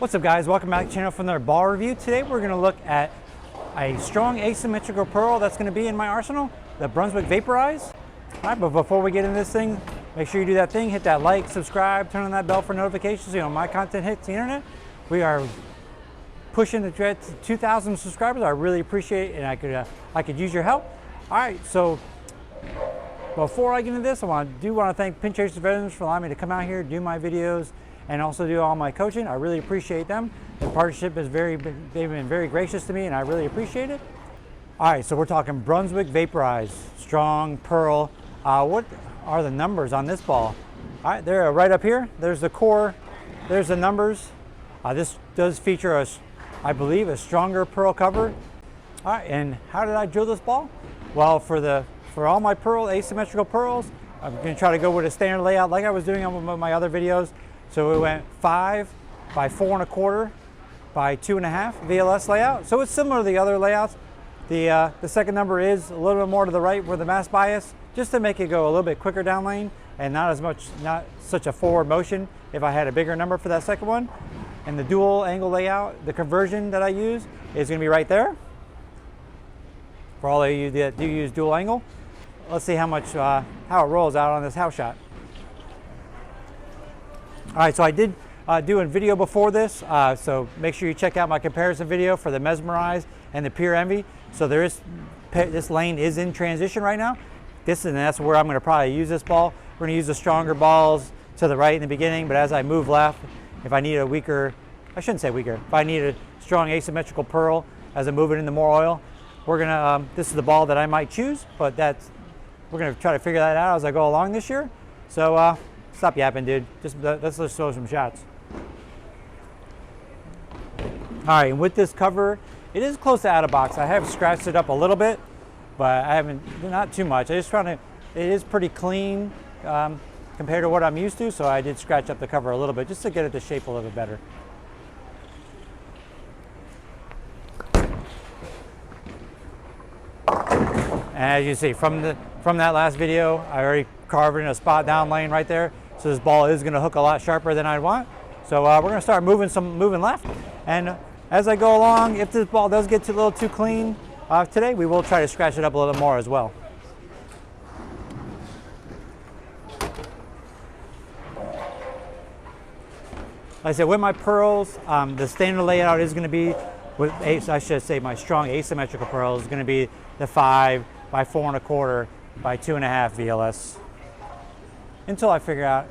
What's up, guys? Welcome back to the channel for another ball review. Today we're going to look at a strong asymmetrical pearl that's going to be in my arsenal, the Brunswick Vaporize. All right, but before we get into this thing, make sure you do that thing, hit that like, subscribe, turn on that bell for notifications so you know my content hits the internet. We are pushing to get to 2,000 subscribers. I really appreciate it, and I could use your help. All right, so before I get into this, I do want to thank Pinchasers Veterans for allowing me to come out here, do my videos, and also do all my coaching. I really appreciate them. The partnership is they've been very gracious to me, and I really appreciate it. All right, so we're talking Brunswick Vaporize, strong pearl. What are the numbers on this ball? All right, they're right up here. There's the core, there's the numbers. This does feature I believe, a stronger pearl cover. All right, and how did I drill this ball? Well, for all my asymmetrical pearls, I'm gonna try to go with a standard layout like I was doing on my other videos. So we went 5 by 4 1/4 by 2 1/2 VLS layout. So it's similar to the other layouts. The second number is a little bit more to the right with the mass bias, just to make it go a little bit quicker down lane and not such a forward motion if I had a bigger number for that second one. And the dual angle layout, the conversion that I use is going to be right there. For all of you that do use dual angle, let's see how it rolls out on this house shot. All right, so I did do a video before this, so make sure you check out my comparison video for the Mesmerize and the Pure Envy. So this lane is in transition right now. That's where I'm going to probably use this ball. We're going to use the stronger balls to the right in the beginning, but as I move left, if I need if I need a strong asymmetrical pearl as I move it into more oil, this is the ball that I might choose, but we're going to try to figure that out as I go along this year. So stop yapping, dude. Let's just throw some shots. All right, and with this cover, it is close to out of box. I have scratched it up a little bit, but not too much. It is pretty clean compared to what I'm used to, so I did scratch up the cover a little bit just to get it to shape a little bit better. And as you see from that last video, I already carved in a spot down lane right there. So this ball is going to hook a lot sharper than I want. So we're going to start moving left. And as I go along, if this ball does get a little too clean today, we will try to scratch it up a little more as well. Like I said, with my pearls, the standard layout is going to be, my strong asymmetrical pearl is going to be the 5 by 4 1/4 by 2 1/2 VLS. Until I figure out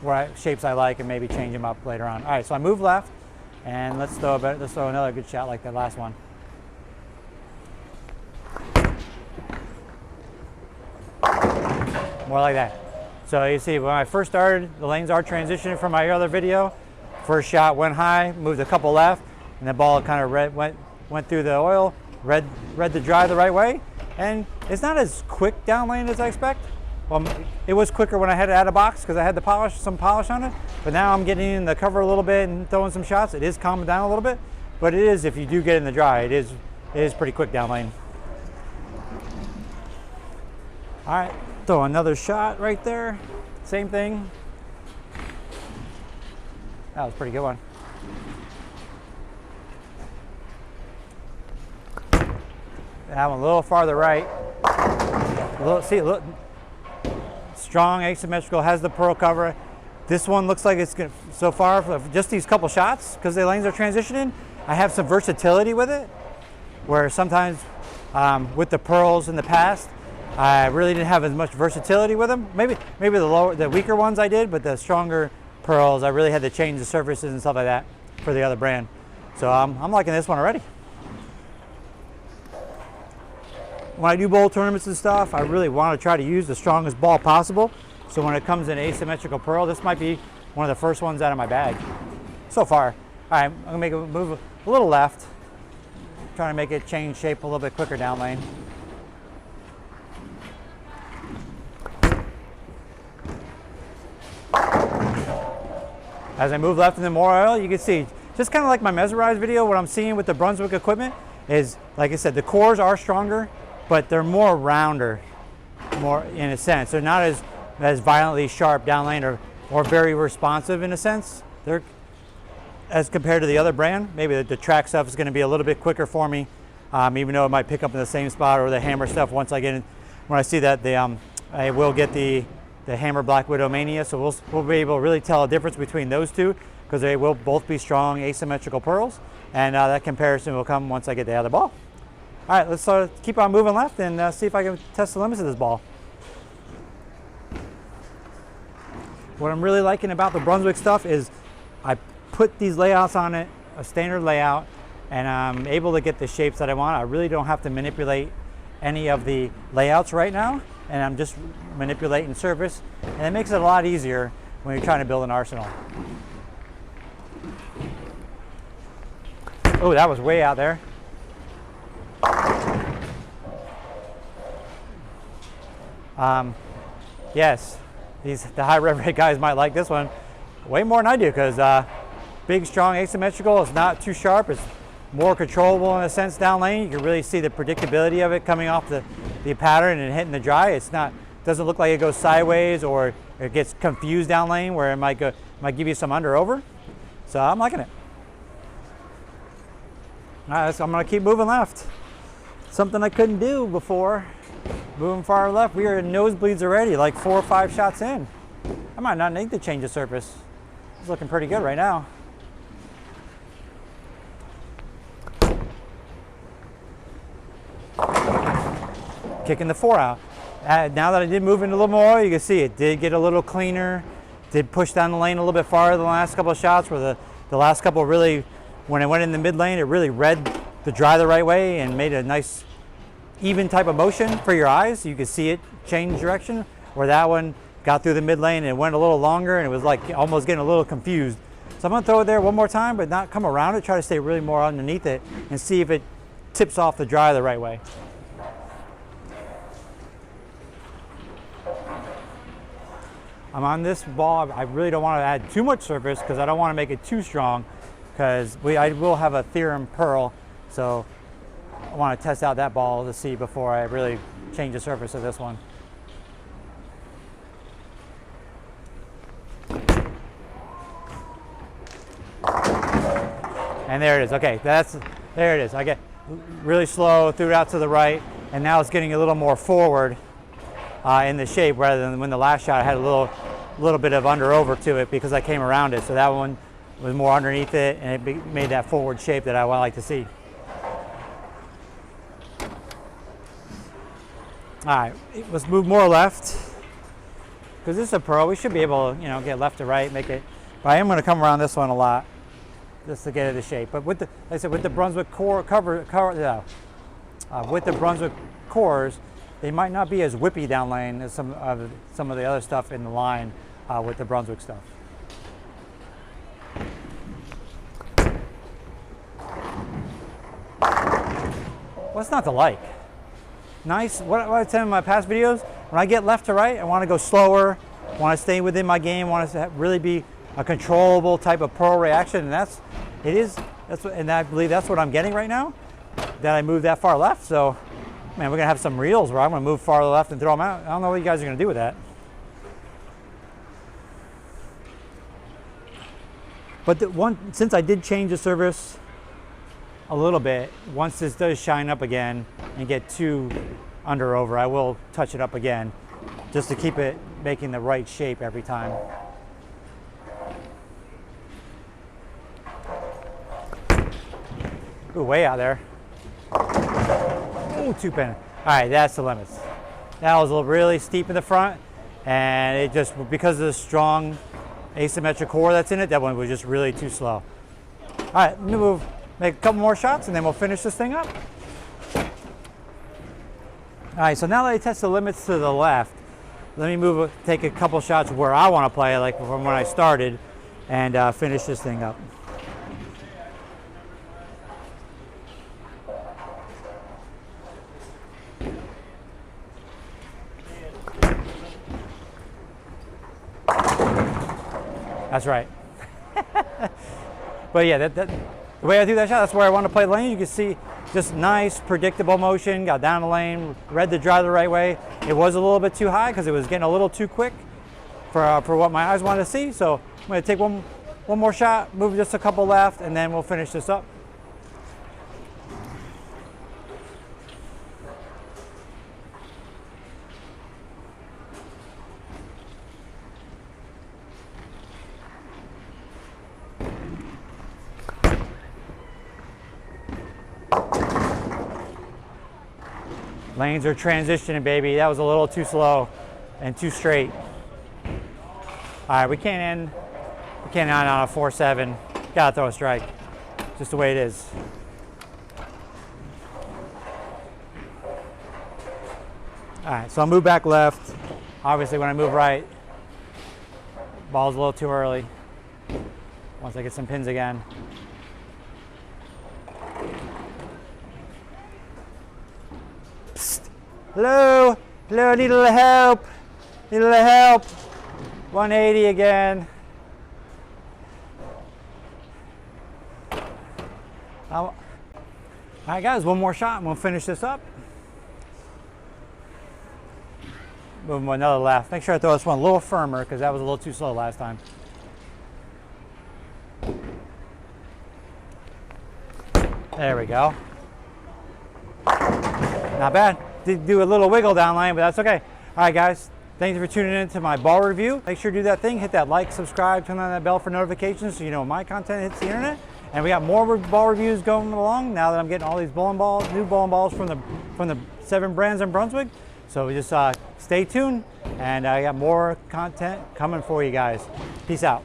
what shapes I like and maybe change them up later on. All right, so I move left, and let's throw another good shot like that last one. More like that. So you see, when I first started, the lanes are transitioning from my other video. First shot went high, moved a couple left, and the ball kind of went through the oil, read the dry the right way, and it's not as quick down lane as I expect. Well, it was quicker when I had it out of box because I had some polish on it, but now I'm getting in the cover a little bit and throwing some shots. It is calming down a little bit, but it is, if you do get in the dry, it is pretty quick down lane. All right, throw another shot right there. Same thing. That was a pretty good one. That one a little farther right. Look. Strong asymmetrical, has the pearl cover. This one looks like it's good so far for just these couple shots, because the lanes are transitioning. I have some versatility with it, where sometimes with the pearls in the past, I really didn't have as much versatility with them. Maybe the weaker ones I did, but the stronger pearls, I really had to change the surfaces and stuff like that for the other brand. So I'm liking this one already. When I do bowl tournaments and stuff, I really want to try to use the strongest ball possible. So when it comes in asymmetrical pearl, this might be one of the first ones out of my bag so far. All right, I'm gonna make it move a little left, trying to make it change shape a little bit quicker down lane. As I move left into more oil, you can see, just kind of like my Mesmerize video, what I'm seeing with the Brunswick equipment is, like I said, the cores are stronger, but they're more rounder, more in a sense. They're not as violently sharp down lane or very responsive in a sense. as compared to the other brand. Maybe the track stuff is going to be a little bit quicker for me, even though it might pick up in the same spot, or the hammer stuff once I get in. When I see that, I will get the Hammer Black Widow Mania, so we'll be able to really tell a difference between those two, because they will both be strong asymmetrical pearls, and that comparison will come once I get the other ball. All right, let's keep on moving left and see if I can test the limits of this ball. What I'm really liking about the Brunswick stuff is I put these layouts on it, a standard layout, and I'm able to get the shapes that I want. I really don't have to manipulate any of the layouts right now, and I'm just manipulating surface, and it makes it a lot easier when you're trying to build an arsenal. Oh, that was way out there. Yes, the high rev rate guys might like this one way more than I do, because big, strong asymmetrical is not too sharp. It's more controllable in a sense down lane. You can really see the predictability of it coming off the pattern and hitting the dry. Doesn't look like it goes sideways or it gets confused down lane where it might give you some under over. So I'm liking it. All right, so I'm gonna keep moving left. Something I couldn't do before. Moving far left, we are in nosebleeds already, like 4 or 5 shots in. I might not need to change the surface. It's looking pretty good right now. Kicking the 4 out. Now that I did move in a little more, you can see it did get a little cleaner. Did push down the lane a little bit farther than the last couple of shots, where the last couple really, when it went in the mid lane, it really read the dry the right way and made a nice even type of motion for your eyes. You could see it change direction, where that one got through the mid lane and it went a little longer, and it was like almost getting a little confused. So I'm gonna throw it there one more time, but not come around it, try to stay really more underneath it and see if it tips off the dry the right way. I'm on this ball. I really don't want to add too much surface because I don't want to make it too strong, because I will have a theorem pearl, so I want to test out that ball to see before I really change the surface of this one. And there it is. Okay, there it is. I get really slow, threw it out to the right, and now it's getting a little more forward in the shape, rather than when the last shot I had a little bit of under over to it because I came around it. So that one was more underneath it, and it made that forward shape that I like to see. All right, let's move more left, because this is a pearl. We should be able to, get left to right, make it. But I am going to come around this one a lot just to get it the shape. But with the Brunswick with the Brunswick cores, they might not be as whippy down lane as some of the other stuff in the line with the Brunswick stuff. What's not to like? Nice. What I said in my past videos, when I get left to right, I want to go slower, want to stay within my game, want to really be a controllable type of pearl reaction, and I believe that's what I'm getting right now. That I moved that far left, so man, we're gonna have some reels where I'm gonna move far left and throw them out. I don't know what you guys are gonna do with that. But since I did change the surface a little bit, once this does shine up again and get too under over, I will touch it up again just to keep it making the right shape every time. Ooh, way out there. Ooh, 2 pin. All right, that's the limits. That was really steep in the front, and it just, because of the strong asymmetric core that's in it, that one was just really too slow. All right, let me make a couple more shots, and then we'll finish this thing up. All right, so now that I test the limits to the left, let me take a couple shots where I want to play, like from when I started, and finish this thing up. That's right. But yeah, the way I do that shot, that's where I want to play the lane. You can see just nice, predictable motion. Got down the lane, read the drive the right way. It was a little bit too high because it was getting a little too quick for what my eyes wanted to see. So I'm going to take one one more shot, move just a couple left, and then we'll finish this up. Lanes are transitioning, baby. That was a little too slow and too straight. All right, we can't end on a 4-7. Gotta throw a strike. Just the way it is. All right, so I'll move back left. Obviously, when I move right, ball's a little too early. Once I get some pins again. Hello, hello, I need a little help. Need a little help. 180 again. All right, guys, one more shot and we'll finish this up. Move another left. Make sure I throw this one a little firmer because that was a little too slow last time. There we go. Not bad. Did do a little wiggle down line, but that's okay. All right, guys. Thanks for tuning in to my ball review. Make sure to do that thing. Hit that like, subscribe, turn on that bell for notifications so you know when my content hits the internet. And we got more ball reviews going along now that I'm getting all these bowling balls, new bowling balls from the 7 brands in Brunswick. So just stay tuned, and I got more content coming for you guys. Peace out.